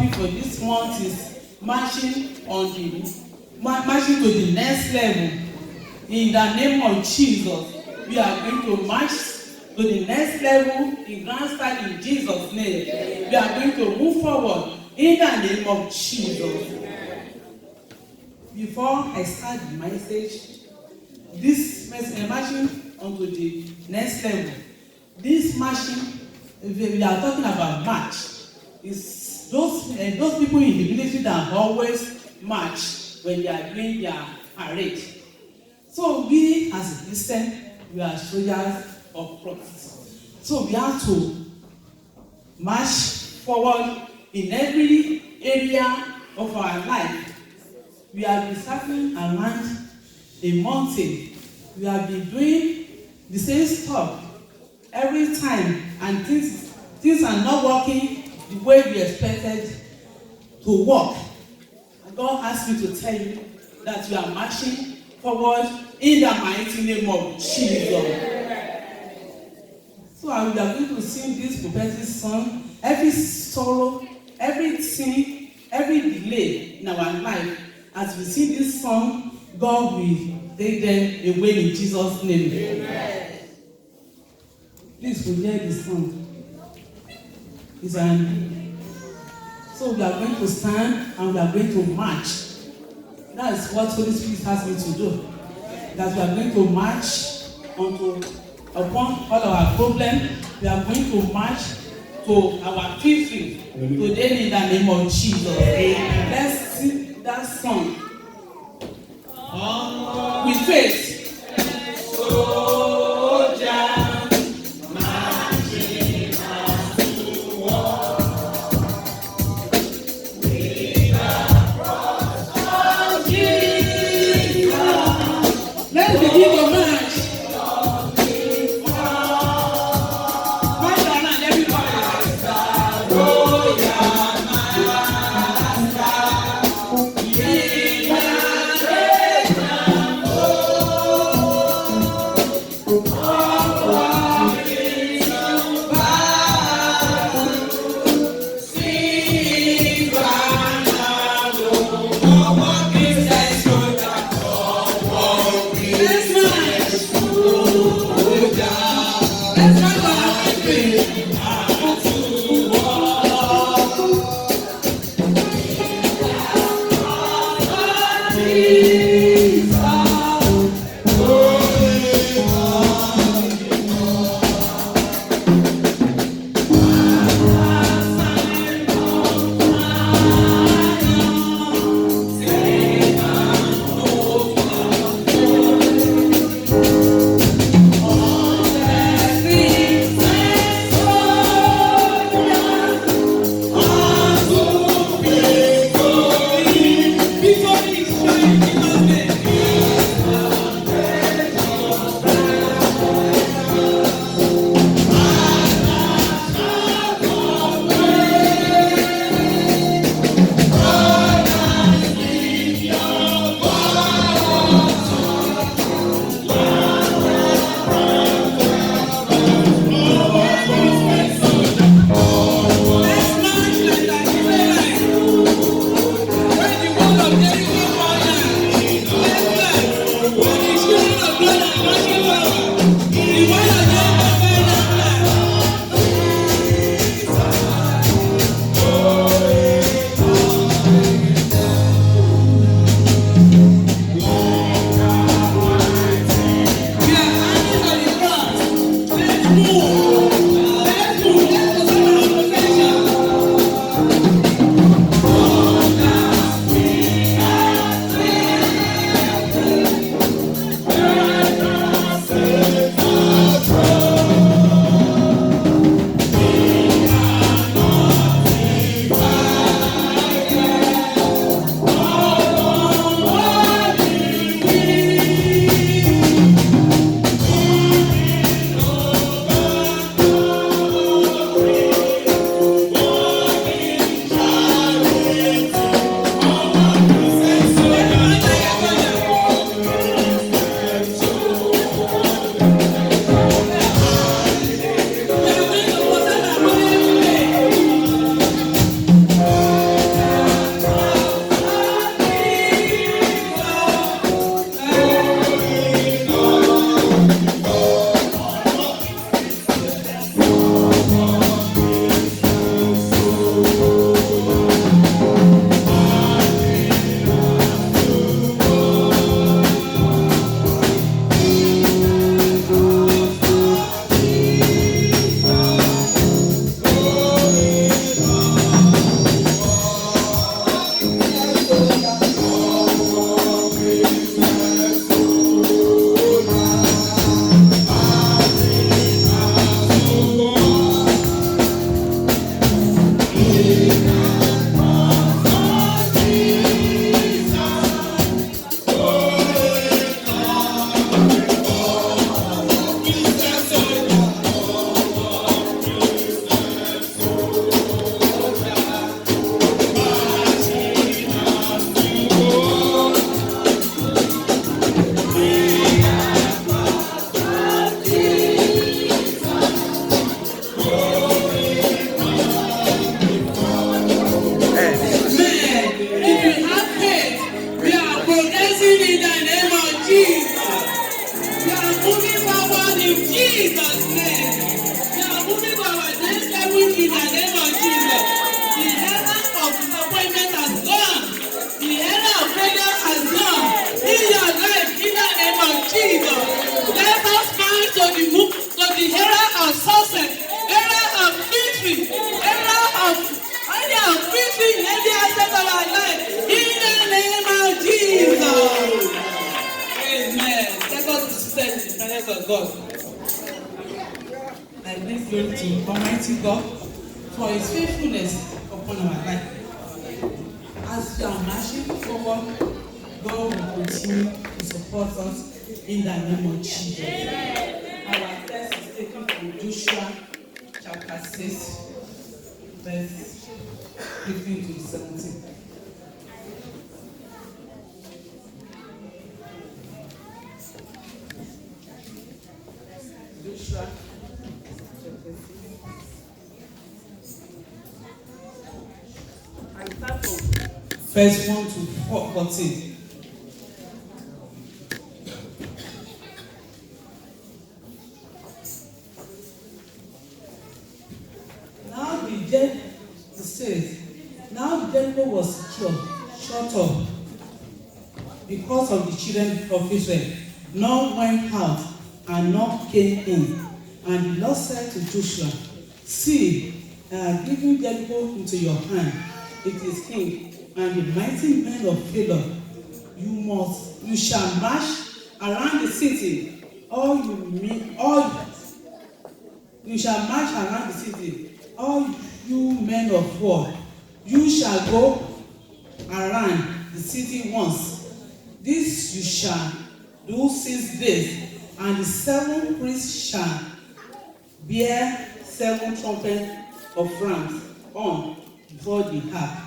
topic for this month is marching to the next level. In the name of Jesus, we are going to march to the next level in grand style in Jesus' name. We are going to move forward in the name of Jesus. Before I start the message, this marching onto the next level. This marching, we are talking about march. It's those people in the military that always march when they are doing their parade. So we as a Christian, we are soldiers of Christ. So we have to march forward in every area of our life. We have been circling around a mountain. We have been doing the same stuff every time, and things are not working the way we expected to work. And God asked me to tell you that we are marching forward in the mighty name of Jesus. So we are going to sing this prophetic song. Every sorrow, everything, every delay in our life, as we sing this song, God will take them away in Jesus' name. Amen. Please forget the song. So we are going to stand and we are going to march. That is what Holy Spirit has me to do. That we are going to march upon all our problems. We are going to march to our victory today in the name of Jesus. Amen. Let's sing that song with faith. God. I give glory to Almighty God for His faithfulness upon our life. As we are marching forward, God will continue to support us in the name of Jesus. Our text is taken from Joshua chapter 6, verse 15 to 17. Joshua chapter 6. I start from verse 1 to 14. It says, now Jericho was secure, shut up, because of the children of Israel. None went out, and none came in. And the Lord said to Joshua, see, I have given Jericho into your hand. It is king, and the mighty men of valor. You shall march around the city. You shall march around the city, all you men of war. You shall go around the city once. This you shall do 6 days, and the 7 priests shall bear 7 trumpets of rams on before the ark.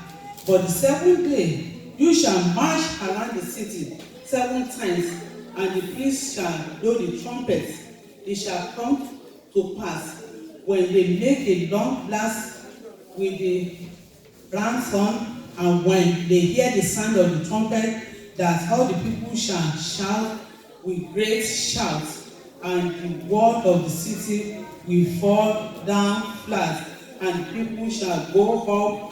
But the 7th day you shall march around the city 7 times, and the priests shall blow the trumpets. It shall come to pass, when they make a long blast with the ram's horn, and when they hear the sound of the trumpet, that all the people shall shout with great shouts, and the wall of the city will fall down flat, and the people shall go up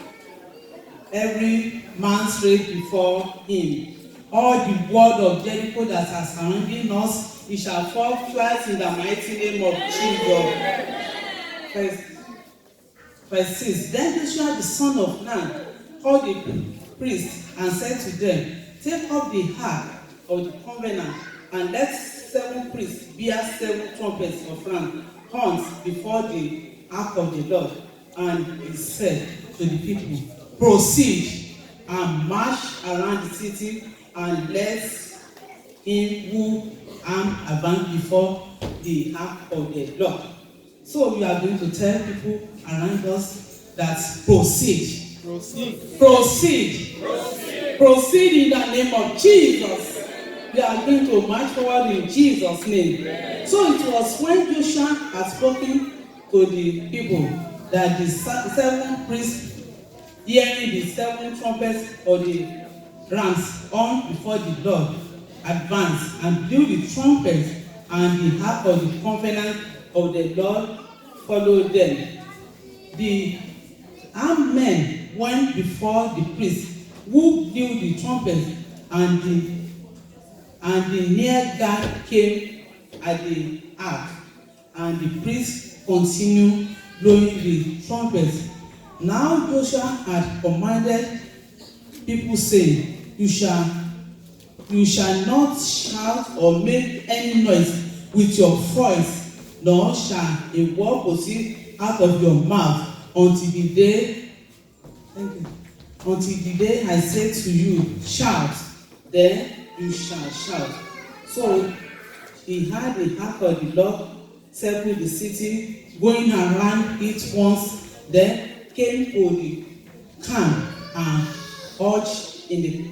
every man straight before him. All the wall of Jericho that are surrounding us, it shall fall flat in the mighty name of Jesus. Verse 6. Then Joshua the son of Nun called the priests and said to them, take up the ark of the covenant, and let 7 priests bear 7 trumpets of ram horns before the ark of the Lord. And he said to the people, proceed and march around the city, and let him who advance before the ark of the Lord. So we are going to tell people around us that proceed. Proceed. Proceed. Proceed. Proceed in the name of Jesus. We are going to march forward in Jesus' name. Amen. So it was when Joshua had spoken to the people that the 7 priests, hearing the 7 trumpets or the rams on before the Lord, advanced and blew the trumpets, and the ark of the covenant of the Lord followed them. The armed men went before the priests, who blew the trumpets, and the near guard came at the ark, and the priests continued blowing the trumpets. Now Joshua had commanded people, saying, you shall not shout or make any noise with your voice, nor shall a word proceed out of your mouth until the day I say to you, shout, then you shall shout. So he had the ark of the Lord circle the city, going around it once, then came to the camp and lodged in the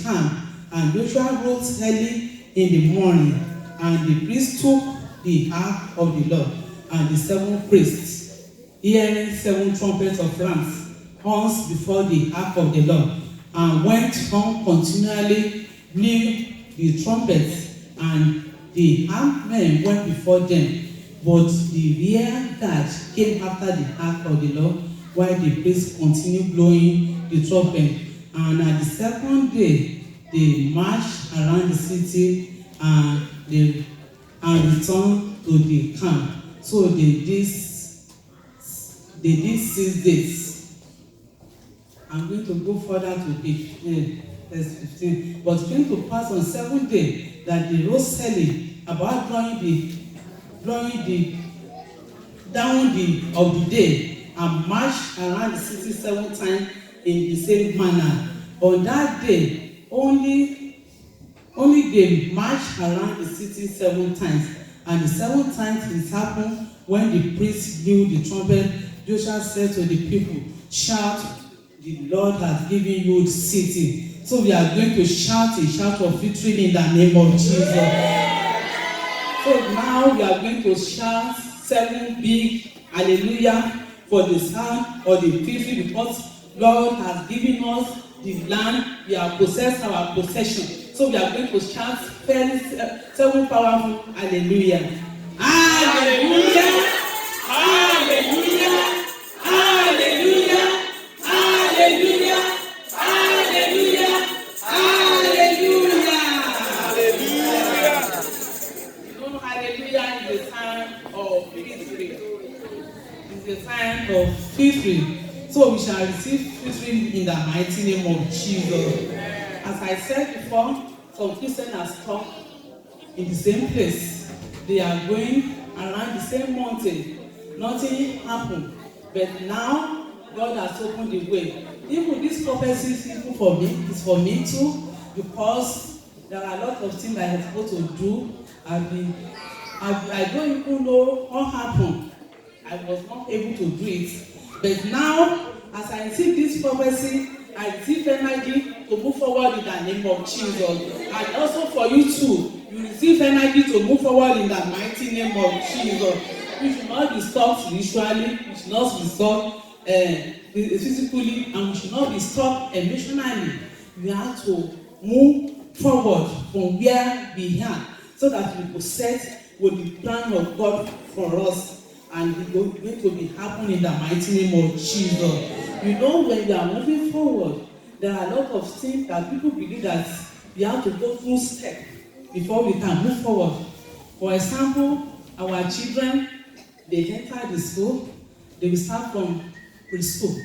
camp. And Joshua rose early in the morning, and the priests took the ark of the Lord, and the 7 priests, hearing 7 trumpets of rams horns before the ark of the Lord, and went on continually blowing the trumpets, and the armed men went before them, but the rear guard came after the ark of the Lord, while the priests continued blowing the trumpet. And at the 2nd day, they marched around the city, and returned to the camp. So they did 6 days. I'm going to go further to verse 15. But it came to pass on 7th day that they rose early about drawing the down of the day and march around the city 7 times in the same manner. On that day, only they march around the city 7 times, and the 7 times it happened when the priest blew the trumpet. Joshua said to the people, "Shout, the Lord has given you the city." So we are going to shout a shout of victory in the name of Jesus. So now we are going to shout 7 big hallelujah for the sound or the victory, because Lord has given us the land. We have possessed our possession. So we are going to shout 7 powerful hallelujah. Hallelujah! Hallelujah! Hallelujah! Hallelujah! Hallelujah! Hallelujah! Hallelujah! You know, hallelujah is a sign of victory. It's a sign of victory. So we shall receive victory in the mighty name of Jesus. As I said before, some Christians are stuck in the same place. They are going around the same mountain. Nothing happened. But now, God has opened the way. Even this prophecy is even for me. It's for me too. Because there are a lot of things I am supposed to do. I don't even know what happened. I was not able to do it. But now, as I receive this prophecy, I receive energy to move forward in the name of Jesus. And also for you too, you receive energy to move forward in the mighty name of Jesus. We should not be stopped spiritually, we should not be stopped physically, and we should not be stopped emotionally. We have to move forward from where we are, so that we possess what the plan of God for us. And it's going to be happening in the mighty name of Jesus. You know, when we are moving forward, there are a lot of things that people believe that we have to go through steps before we can move forward. For example, our children, they enter the school, they will start from preschool,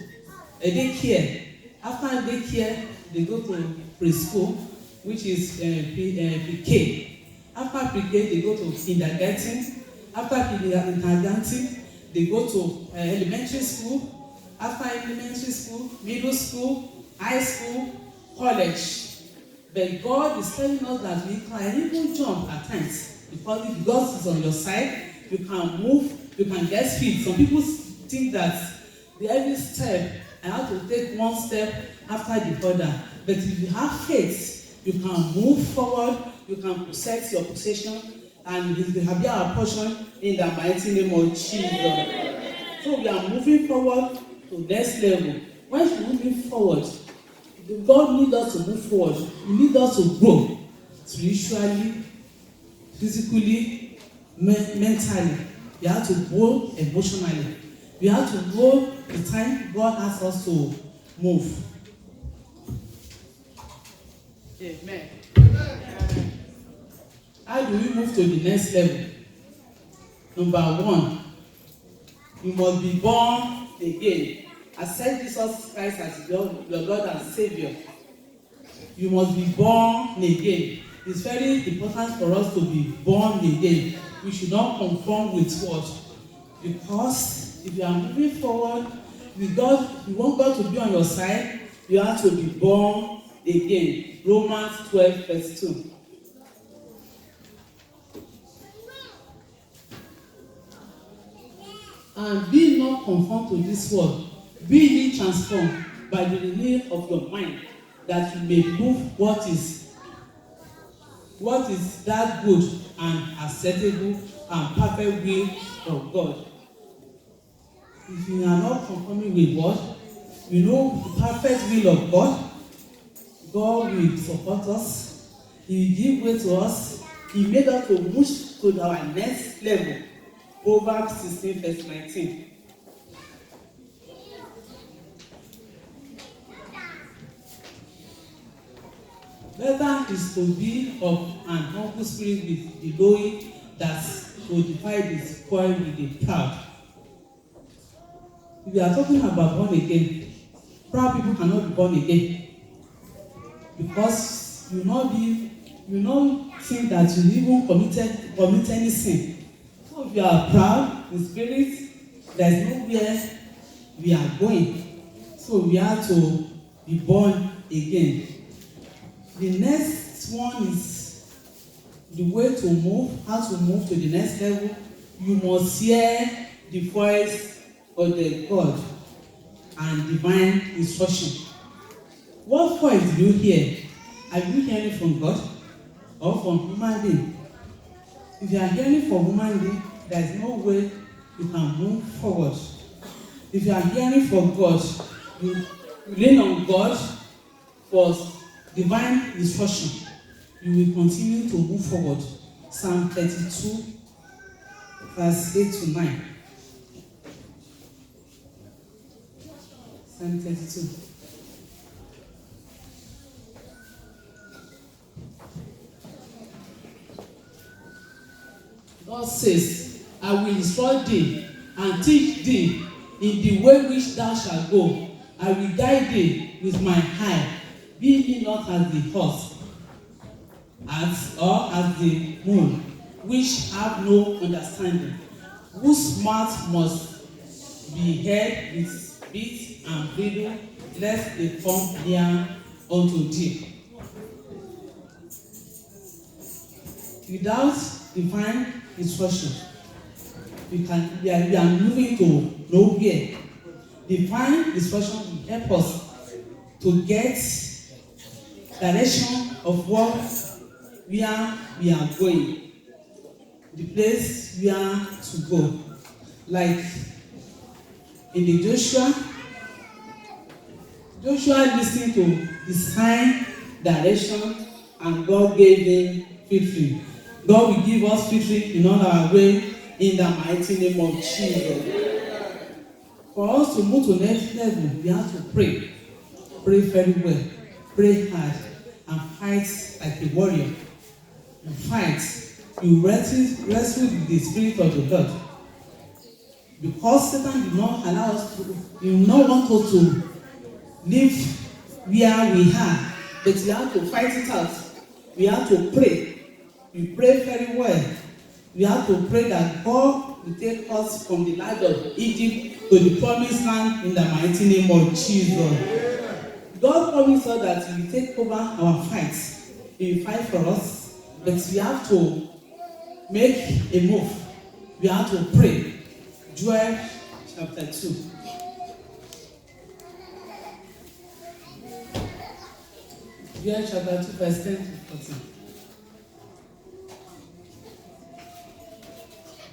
a daycare. After daycare, they go to preschool, which is pre-K. After pre-K, they go to kindergarten. After kindergarten, they go to elementary school. After elementary school, middle school, high school, college. But God is telling us that we can even jump at times, because if God is on your side, you can move, you can get speed. Some people think that every step, I have to take one step after the other. But if you have faith, you can move forward, you can possess your possession, and it will be our portion in the mighty name of Jesus. So we are moving forward to next level. When we're moving forward, God needs us to move forward. He needs us to grow spiritually, physically, mentally. We have to grow emotionally. We have to grow the time God asks us to move. Amen. How do we move to the next level? Number 1, you must be born again. Accept Jesus Christ as your Lord and Savior. You must be born again. It's very important for us to be born again. We should not conform with what? Because if you are moving forward with God, you want God to be on your side, you have to be born again. Romans 12 verse 2. And be not conformed to this world. Be ye transformed by the renewing of your mind, that you may prove what is that good and acceptable and perfect will of God. If you are not conforming with what? You know the perfect will of God. God will support us. He will give way to us. He made us to move to our next level. Proverbs 16 verse 19. Better is to be of an humble spirit with the lowly, that to divide the spoil with the proud. If we are talking about born again, proud people cannot be born again, because you will not be You don't think that you even commit any sin. So if you are proud in spirit, there is nowhere we are going. So we have to be born again. The next one is the way to move, how to move to the next level. You must hear the voice of the God and divine instruction. What voice do you hear? Are you hearing from God or from human being? If you are hearing from human being, there is no way you can move forward. If you are hearing from God, you lean on God for divine instruction. You will continue to move forward. Psalm 32, verse 8 to 9. Psalm 32. God says, I will instruct thee and teach thee in the way which thou shalt go. I will guide thee with my eye. Be ye not as the horse, as the moon, which have no understanding, whose mouth must be held with bit and bridle, lest they come near unto thee. Without divine instruction, we are moving to nowhere. Divine instruction will help us to get direction of where we are going, the place we are to go. Like in the Joshua listened to the sign, direction, and God gave him victory. God will give us victory in all our way in the mighty name of Jesus. For us to move to the next level, we have to pray. Pray very well. Pray hard and fight like a warrior. You fight. You wrestle with the Spirit of the Lord. Because Satan did not allow us to, he will not want us to live where we are. But we have to fight it out. We have to pray. We pray very well. We have to pray that God will take us from the land of Egypt to the promised land in the mighty name of Jesus. God promised us that He will take over our fights. He will fight for us, but we have to make a move. We have to pray. Joel chapter 2. Joel chapter 2, verse 10 to 14.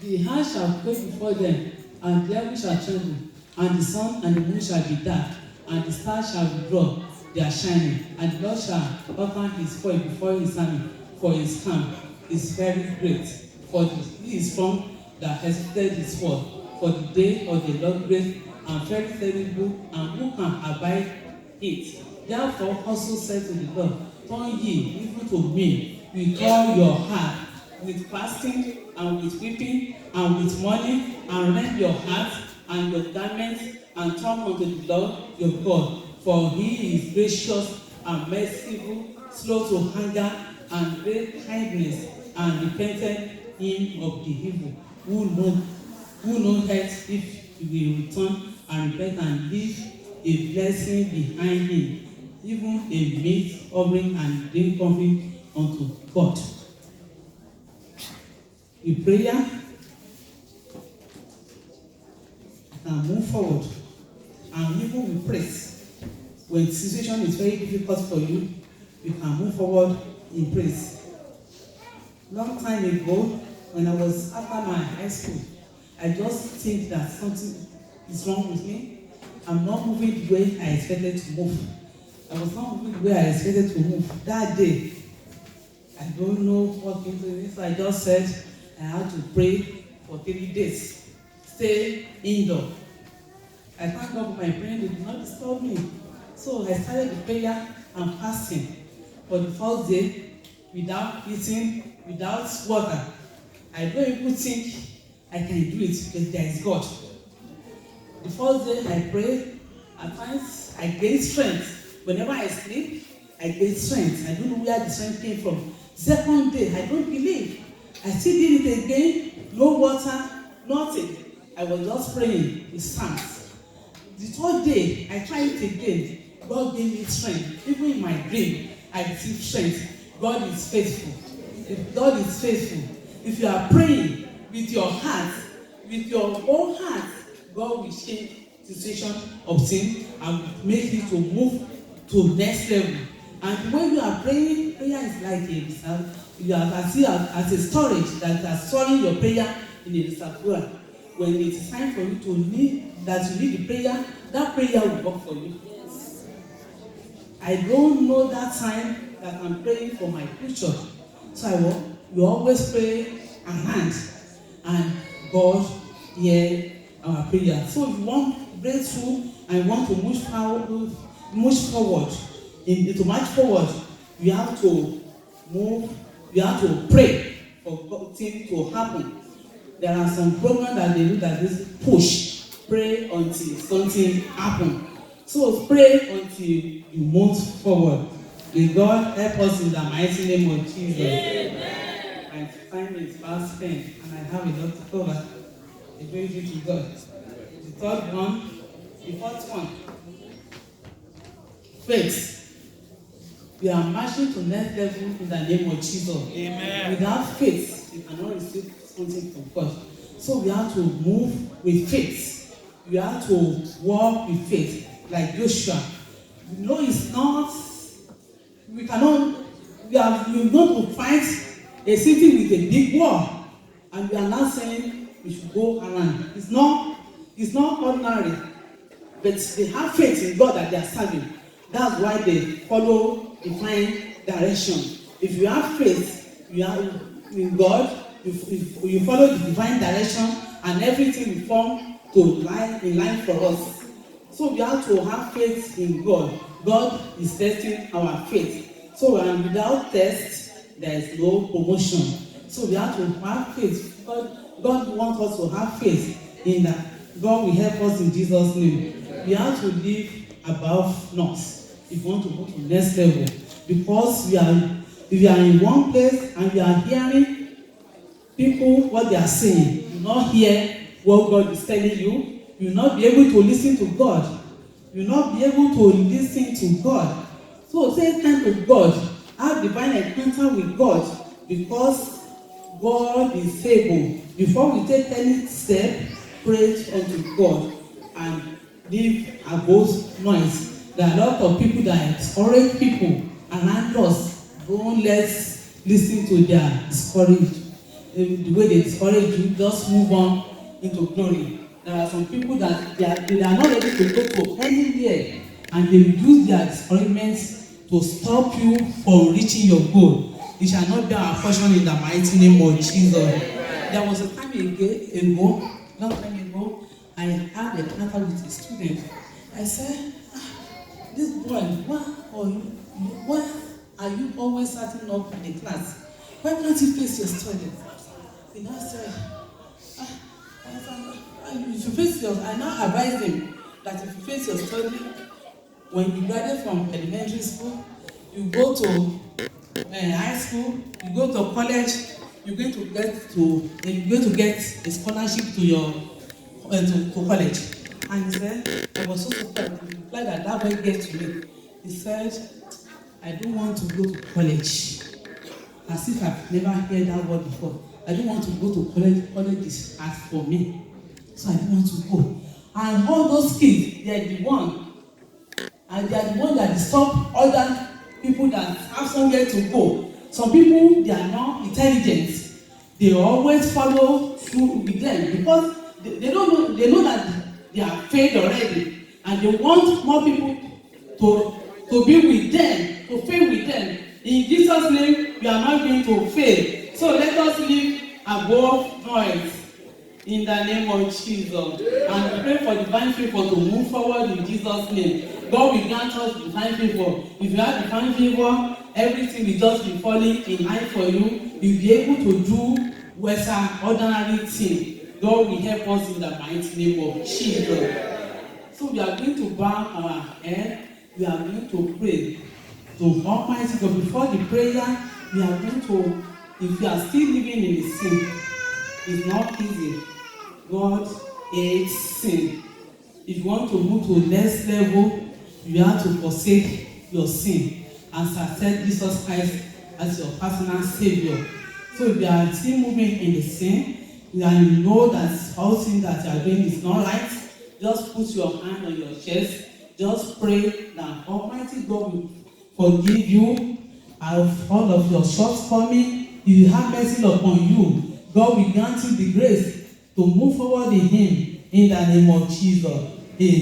The earth shall quake before them, and the heaven shall tremble, and the sun and the moon shall be dark, and the stars shall withdraw their shining, and the Lord shall open his foil before his army, for his camp is very great. For he is strong that hesitated his word, for the day of the Lord great and very terrible, and who can abide it? Therefore also said to the Lord, turn ye even to me with all your heart, with fasting and with weeping and with mourning, and rend your heart and your garments, and turn unto the Lord your God. For he is gracious and merciful, slow to anger, and great kindness, and repented him of the evil, who know hurt if he will return and repent and leave a blessing behind him, even a meat offering and drink offering unto God. In prayer, and move forward, and even with praise. When the situation is very difficult for you, you can move forward in praise. Long time ago, when I was after my high school, I just think that something is wrong with me. I'm not moving the way I expected to move. I was not moving the way I expected to move. That day, I don't know what came to this. I just said I had to pray for 3 days. Stay indoor. I thank God for my praying, they did not disturb me. So I started the prayer and fasting for the first day without eating, without water. I don't even think I can do it because there is God. The first day I prayed, at times I gain strength. Whenever I sleep, I gain strength. I don't know where the strength came from. Second day, I don't believe. I still did it again, no water, nothing. I was just praying with psalms. The third day, I tried it again. God gave me strength. Even in my dream, I received strength. God is faithful. If God is faithful, if you are praying with your heart, with your whole heart, God will change the situation of sin and make you to move to next level. And when you are praying, prayer is like you are as a storage that are storing your prayer in a reservoir. When it is time for you to need the prayer, that prayer will work for you. Yes. I don't know that time that I'm praying for my future. So you always pray and God hear our prayer. So if you want breakthrough and want to move forward, to march forward, you have to move, you have to pray for things to happen. There are some programs that they do that is push, pray until something happens. So pray until you move forward. May God help us in the mighty name of Jesus. Amen. My time is past 10 and I have a lot to cover. I praise you to God. The third one, the fourth one, faith. We are marching to next level in the name of Jesus. Amen. Without faith, you cannot receive something from God. So we have to move with faith. We have to walk with faith, like Joshua. You know, it's not. We are going to fight a city with a big wall, and we are not saying we should go around. It's not ordinary, but they have faith in God that they are serving. That's why they follow divine direction. If you have faith, you are in God. You follow the divine direction, and everything will form in line for us. So we have to have faith in God. God is testing our faith. So without test, there is no promotion. So we have to have faith. God wants us to have faith in that. God will help us in Jesus' name. We have to live above north if we want to go to the next level. Because if you are in one place and you are hearing people what they are saying, you will not hear what God is telling you. You will not be able to listen to God. You will not be able to listen to God. So take time to God. Have divine encounter with God, because God is able. Before we take any step, pray unto God and live above noise. There are a lot of people that discourage people around us. Don't let's listen to their discourage. The way they discourage you, just move on into glory. There are some people that they are not ready to go to anywhere, and they use their discouragements to stop you from reaching your goal. It shall not be our portion in the mighty name of Jesus. There was a time long time ago, I had a encounter with a student. I said, this boy, why are you always starting up in the class? Why can't you face your study? And I said, if you face your, I now advise him that if you face your study, when you graduate from elementary school, you go to high school, you go to college, you're going to get a scholarship to your to college. And he said, I was so surprised. He replied that boy gave to me. He said, I don't want to go to college. As if I've never heard that word before. I don't want to go to college. College is hard for me. So I don't want to go. And all those kids, they are the one. And they are the one that stop other people that have somewhere to go. Some people, they are not intelligent. They always follow through with them because they don't know. They know that they are failed already, and they want more people to be with them, to fail with them. In Jesus' name, we are not going to fail. So let us live above noise in the name of Jesus. And we pray for divine favor to move forward in Jesus' name. God will grant us divine favor. If you have divine favor, everything will just be falling in line for you. You'll be able to do western ordinary thing. God will help us in the mighty name of Jesus. So we are going to bow our head. We are going to pray to Almighty God. Before the prayer, we are going to, if you are still living in the sin, it's not easy. God hates sin. If you want to move to the next level, you have to forsake your sin and accept Jesus Christ as your personal Savior. So if you are still moving in the sin, and you know that all sin that you are doing is not right, just put your hand on your chest. Just pray that Almighty God will forgive you of all of your shortcomings. He will have mercy upon you. God will grant you the grace to move forward in Him in the name of Jesus. Amen.